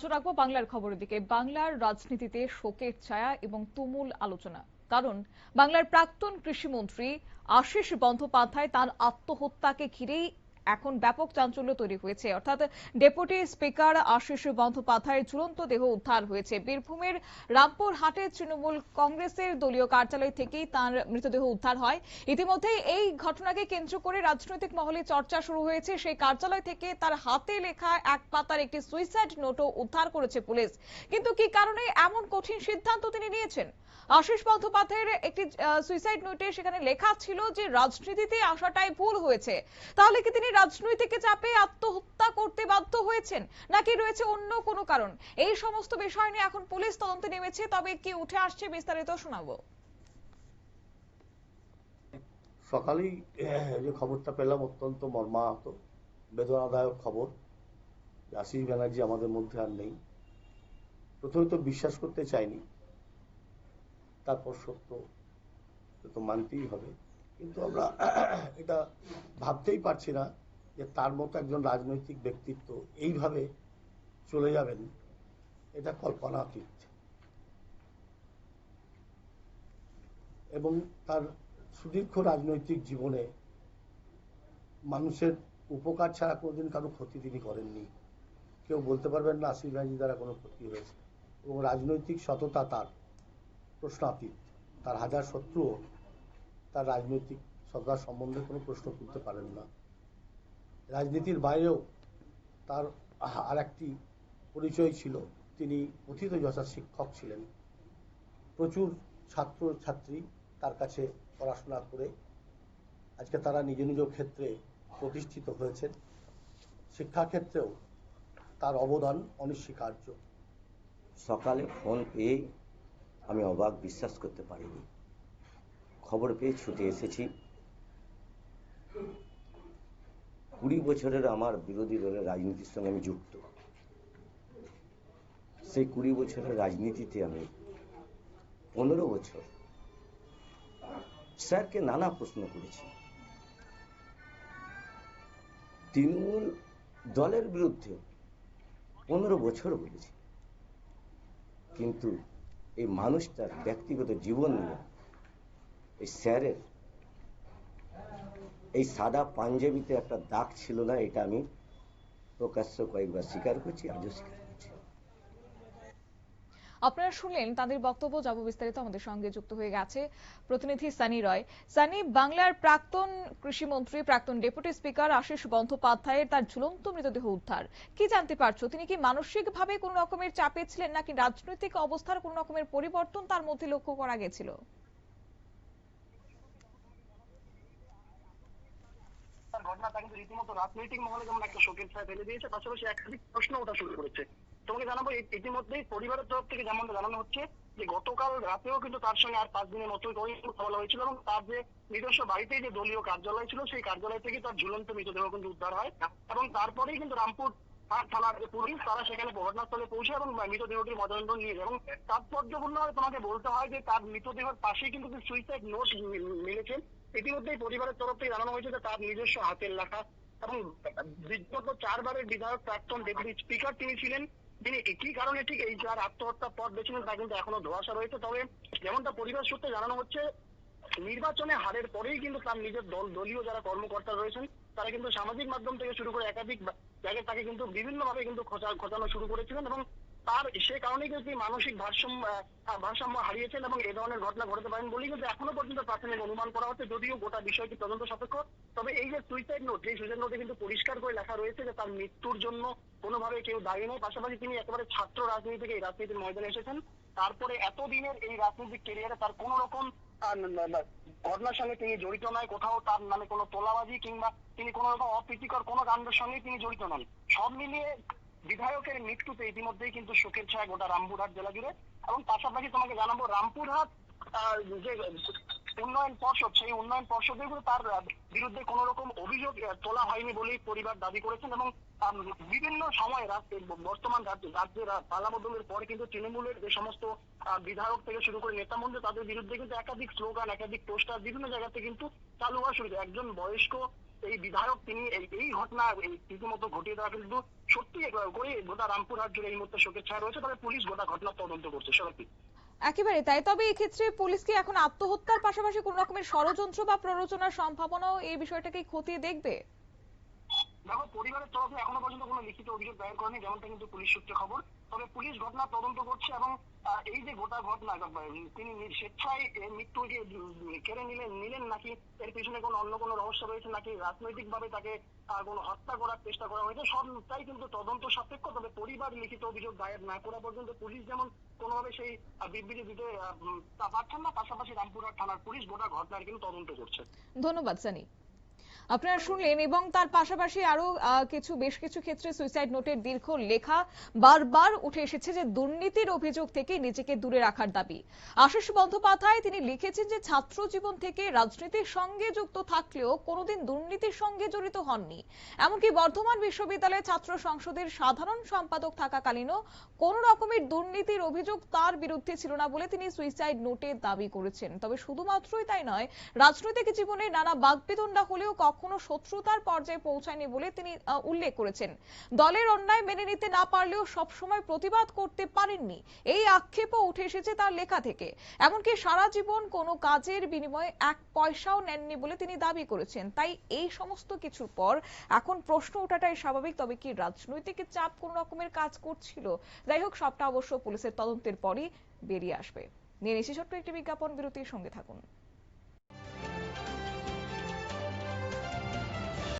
নজর রাখবো বাংলার খবরের দিকে। বাংলার রাজনীতিতে শোকের ছায়া এবং তুমুল আলোচনা, কারণ বাংলার প্রাক্তন কৃষিমন্ত্রী আশিস বন্দ্যোপাধ্যায় তার আত্মহত্যাকে ঘিরেই এখন ব্যাপক চাঞ্চল্য তৈরি হয়েছে। অর্থাৎ ডেপুটি স্পিকার আশিস বন্দ্যোপাধ্যায়ের ঝুলন্ত দেহ উদ্ধার হয়েছে। বীরভূমের রামপুরহাটের তৃণমূল কংগ্রেসের দলীয় কার্যালয় থেকেই তার মৃতদেহ উদ্ধার হয়। ইতিমধ্যে এই ঘটনাকে কেন্দ্র করে রাজনৈতিক মহলে চর্চা শুরু হয়েছে। সেই কার্যালয় থেকে তার হাতে লেখা এক পাতার একটি সুইসাইড নোটও উদ্ধার করেছে পুলিশ। কিন্তু কি কারণে এমন কঠিন সিদ্ধান্ত তিনি নিয়েছেন? আশিস বন্দ্যোপাধ্যায়ের একটি সুইসাইড নোটে সেখানে লেখা ছিল যে রাজনীতিতে আসাটাই ভুল হয়েছে। তাহলে কি তিনি রাজনৈতিক চাপে আত্মহত্যা করতে বাধ্য হয়েছেন, নাকি রয়েছে অন্য কোনো কারণ? এই সমস্ত বিষয় নিয়ে এখন পুলিশ তদন্তে নেমেছে। তবে কি উঠে আসছে বিস্তারিত শোনাবো। সকালেই যে খবরটা পেলাম অত্যন্ত মর্মাহত, বেদনাদায়ক খবর। আশিস ব্যানার্জি আমাদের মধ্যে আর নেই। প্রথমে তো বিশ্বাস করতে চাইনি, তারপর সত্য তো মানতেই হবে। কিন্তু আমরা এটা ভাবতেই পারছি না যে তার মতো একজন রাজনৈতিক ব্যক্তিত্ব এইভাবে চলে যাবেন, এটা কল্পনাতীত। এবং তার সুদীর্ঘ রাজনৈতিক জীবনে মানুষের উপকার ছাড়া কোনোদিন কারো ক্ষতি তিনি করেননি। কেউ বলতে পারবেন না আশিস ব্যানার্জি দ্বারা কোনো ক্ষতি হয়েছে। এবং রাজনৈতিক সততা তার প্রশ্নাতীত। তার হাজার শত্রুও তার রাজনৈতিক সততা সম্বন্ধে কোনো প্রশ্ন তুলতে পারেন না। রাজনীতির বাইরেও তার আর একটি পরিচয় ছিল, তিনি প্রথিতযশা শিক্ষক ছিলেন। প্রচুর ছাত্র ছাত্রী তার কাছে পড়াশোনা করে আজকে তারা নিজ নিজ ক্ষেত্রে প্রতিষ্ঠিত হয়েছেন। শিক্ষাক্ষেত্রেও তার অবদান অনস্বীকার্য। সকালে ফোন পেয়ে আমি অবাক, বিশ্বাস করতে পারিনি। খবর পেয়ে ছুটে এসেছি। 20 বছরের আমার বিরোধী দলের রাজনীতির সঙ্গে আমি যুক্ত। সেই 20 বছরের রাজনীতিতে আমি 15 বছর স্যারকে নানা প্রশ্ন করেছি। তৃণমূল দলের বিরুদ্ধে 15 বছর বলেছি, কিন্তু এই মানুষটার ব্যক্তিগত জীবন নিয়ে এই স্যারের এই সাদা পাঞ্জাবিতে একটা দাগ ছিল না, এটা আমি প্রকাশ্য কয়েকবার স্বীকার করছি, আজও স্বীকার করছি। আপনারা শুনলেন তাদের বক্তব্য। যাব বিস্তারিত, আমাদের সঙ্গে যুক্ত হয়ে গেছে প্রতিনিধি সানি রয়। সানি, বাংলার প্রাক্তন কৃষিমন্ত্রী, প্রাক্তন ডেপুটি স্পিকার আশিস বন্দ্যোপাধ্যায়ের তার ঝুলন্ত মৃতদেহ উদ্ধার, কি জানতে পারছো? তিনি কি মানসিকভাবে কোন রকমের চাপে ছিলেন, নাকি রাজনৈতিক অবস্থার কোন রকমের পরিবর্তন তার মধ্যে লক্ষ্য করা গেছিল? ঘটনাটা কিন্তু রীতিমতো রাজনৈতিক মহলে যেমন একটা শোকের ছায়া ফেলে দিয়েছে, পাশাপাশি একাধিক প্রশ্ন ওঠা শুরু করেছে। তোমাকে জানাবো, ইতিমধ্যেই পরিবারের তরফ থেকে যেমনটা জানানো হচ্ছে যে গতকাল রাতেও কিন্তু তার সঙ্গে আর 5 দিনের মতোই কথা বলা হয়েছিল, এবং তার যে নিজস্ব বাড়িতেই যে দলীয় কার্যালয় ছিল, সেই কার্যালয় থেকে তার ঝুলন্ত মৃতদেহ কিন্তু উদ্ধার হয়। এবং তারপরেই কিন্তু রামপুর থানার যে পুলিশ, তারা সেখানে ঘটনাস্থলে পৌঁছে এবং মৃতদেহটির ময়নাতদন্ত নিয়ে যায়। এবং তাৎপর্যপূর্ণভাবে তোমাকে বলতে হয় যে তার মৃতদেহের পাশেই কিন্তু সুইসাইড নোট মিলেছে। ইতিমধ্যেই পরিবারের তরফ থেকে জানানো হয়েছে যে তার নিজস্ব হাতের লেখা, এবং বিগত 4 বারের বিধায়ক, প্রাক্তন ডেপুটি স্পিকার তিনি ছিলেন। তিনি কি কারণে ঠিক এই যার আত্মহত্যার পথ বেছে নেন তা কিন্তু এখনো ধোঁয়াশা রয়েছে। তবে যেমনটা পরিবার সূত্রে জানানো হচ্ছে, নির্বাচনে হারের পরেই কিন্তু তার নিজের দলীয় যারা কর্মকর্তা রয়েছেন, তারা কিন্তু সামাজিক মাধ্যম থেকে শুরু করে একাধিক জায়গায় তাকে কিন্তু বিভিন্নভাবে কিন্তু খোঁচানো শুরু করেছিলেন, এবং তার সে কারণেই কিন্তু মানসিক ভারসাম্য হারিয়েছেন এবং এই ধরনের ঘটনা ঘটাতে পারেন বলেই কিন্তু এখনো পর্যন্ত প্রাথমিক অনুমান করা হচ্ছে, যদিও গোটা বিষয়টি তদন্ত সাপেক্ষ। তবে এই যে সুইসাইড নোট, এই সুইসাইড নোটে কিন্তু পরিষ্কার করে লেখা রয়েছে যে তার মৃত্যুর জন্য কোনোভাবে কেউ দায়ী নয়। পাশাপাশি তিনি একেবারে ছাত্র রাজনীতি থেকে এই রাজনীতির ময়দানে এসেছেন। তারপরে এতদিনের এই রাজনৈতিক ক্যারিয়ারে তার কোন রকম ঘটনার সঙ্গে তিনি জড়িত নয়, কোথাও তার নামে কোনো তোলাবাজি কিংবা তিনি কোন রকম অপ্রীতিকর কোনো কাণ্ডের সঙ্গে তিনি জড়িত নন। সব মিলিয়ে বিধায়কের মৃত্যুতে ইতিমধ্যেই কিন্তু শোকের ছায়া গোটা রামপুরহাট জেলা জুড়ে। এবং পাশাপাশি তোমাকে জানাবো, রামপুরহাট যে উন্নয়ন পর্ষদ, সেই উন্নয়ন পর্ষদে তার বিরুদ্ধে কোন রকম অভিযোগ তোলা হয়নি বলেই পরিবার দাবি করেছেন। এবং বিভিন্ন সময় বর্তমান রাজ্যের পালাবদলের পরে কিন্তু তৃণমূলের যে সমস্ত বিধায়ক থেকে শুরু করে নেতা মন্ত্রী, তাদের বিরুদ্ধে কিন্তু একাধিক স্লোগান, একাধিক পোস্টার বিভিন্ন জায়গাতে কিন্তু চালু হওয়া শুরু। একজন বয়স্ক এই বিধায়ক তিনি এই ঘটনা রীতিমতো ঘটিয়ে দেওয়া কিন্তু সত্যি করে গোটা রামপুরহাট জুড়ে এই মুহূর্তে শোকের ছায়া রয়েছে। তবে পুলিশ গোটা ঘটনার তদন্ত করছে। সত্যি একেবারে তাই। তবে এই ক্ষেত্রে পুলিশ কি এখন আত্মহত্যার পাশাপাশি কোন রকমের ষড়যন্ত্র বা প্ররোচনার সম্ভাবনাও এই বিষয়টাকে খতিয়ে দেখবে? দেখো, পরিবারের তরফে এখনো পর্যন্ত কোনো লিখিত অভিযোগ দায়ের করেনি, যেমনটা কিন্তু পুলিশ সূত্রে খবর। তবে পুলিশ ঘটনা তদন্ত করছে এবং এই যে গোটা ঘটনা তিনি স্বেচ্ছায় মৃত্যুকে কেড়ে নিলেন নাকি এর পিছনে কোনো অন্য কোনো রহস্য রয়েছে, নাকি রাজনৈতিক ভাবে তাকে কোনো হত্যা করার চেষ্টা করা হয়েছে, সবটাই কিন্তু তদন্ত সাপেক্ষ। তবে পরিবার লিখিত অভিযোগ দায়ের না করা পর্যন্ত পুলিশ যেমন কোনোভাবে সেই বিবৃতি দিতে পারছেন না, পাশাপাশি রামপুরহাট থানার পুলিশ গোটা ঘটনার কিন্তু তদন্ত করছে। ধন্যবাদ সানি। আপনারা শুনলেন এবং তার পাশাপাশি আরো বেশ কিছু ক্ষেত্রে সুইসাইড নোটের দীর্ঘ লেখা বারবার উঠে এসেছে যে দুর্নীতির অভিযোগ থেকে নিজেকে দূরে রাখার দাবি। আশিস বন্দ্যোপাধ্যায় তিনি লিখেছেন যে ছাত্র জীবন থেকে রাজনীতির সঙ্গে যুক্ত থাকলেও কোনোদিন দুর্নীতির সঙ্গে জড়িত হননি। এমনকি বর্ধমান বিশ্ববিদ্যালয়ের ছাত্র সংসদের সাধারণ সম্পাদক থাকাকালীনও কোন রকমের দুর্নীতির অভিযোগ তার বিরুদ্ধে ছিল না বলে তিনি সুইসাইড নোটে দাবি করেছেন। তবে শুধুমাত্রই তাই নয়, রাজনৈতিক জীবনে নানা বাকবিতণ্ডা হলেও কখনো শত্রুতার পর্যায়ে পৌঁছায়নি বলে তিনি উল্লেখ করেছেন। দলের অন্যায় মেনে নিতে না পারলেও সবসময় প্রতিবাদ করতে পারেননি, এই আক্ষেপও উঠে এসেছে তার লেখা থেকে। এমনকি সারা জীবন কোনো কাজের বিনিময়ে এক পয়সাও নেননি বলে তিনি দাবি করেছেন। তাই এই সমস্ত কিছুর পর এখন প্রশ্ন ওঠাটাই স্বাভাবিক, তবে কি রাজনৈতিক চাপ কোন রকমের কাজ করছিল? যাই হোক, সবটা অবশ্য পুলিশের তদন্তের পরই বেরিয়ে আসবে। নিয়ে নিচ্ছি ছোট্ট একটি বিজ্ঞাপন বিরতির সঙ্গে থাকুন।